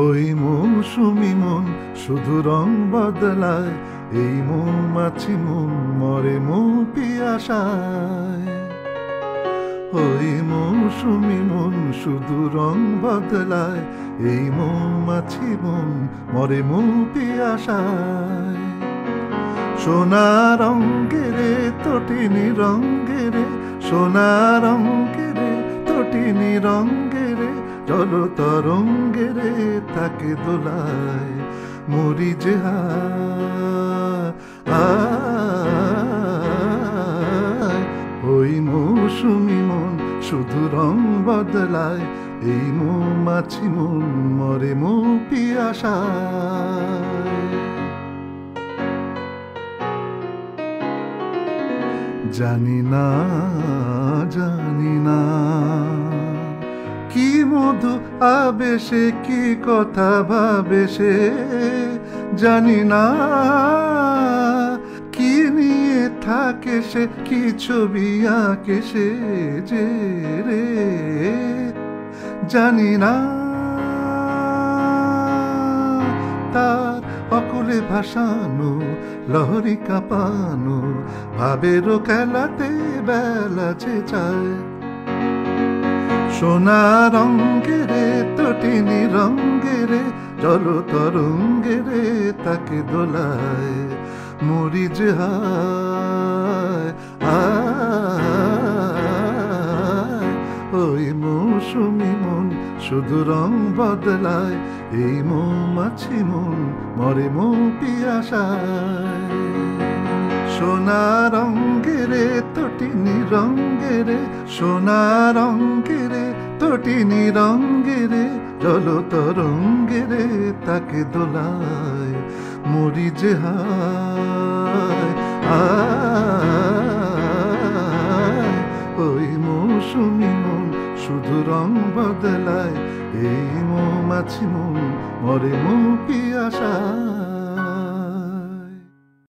ওই মৌসুমি মন শুধু রং বদলায়, এই মৌমাছি মন মরে মৌ পিয়াসায়। ওই মৌসুমি মন শুধু রং বদলায়, এই মৌমাছি মন মরে মৌ পিয়াসায়। সোনা রঙ্গেরে তটিনী রঙ্গেরে, সোনা রঙ্গেরে তটিনী রঙ্গেরে, জল তরঙ্গেরে তাকে দোলায় মরি যে ওই মৌসুমি মন শুধু রং বদলায়, এই মৌমাছি মন মরে মৌ পিয়াসায়। জানি না জানি না কি মধু আবেশে, কি কথা ভাবে সে, জানি না কি নিয়ে থাকে সে, কি ছবি আঁকে সে যে রে, জানি না তার অকলে ভাসানো লহরি কাঁপানো ভাবেরও খেলাতে বেলা যে চায়। সোনা রঙ্গেরে তটিনী রঙ্গেরে, জল তরঙ্গেরে তাকে দোলায় মরি যে ওই মৌসুমি মন শুধু রং বদলায়, এই মৌমাছি মন মরে মৌ পিয়াসায়। সোনা রঙ্গেরে তটিনী রঙ্গেরে, সোনা রঙ্গেরে তটিনী রঙ্গেরে, জল তরঙ্গেরে তাকে দোলায় মরি যে ওই মৌসুমি মন শুধু রং বদলায়, এই মৌমাছি মন মরে মৌ পিয়াসায়।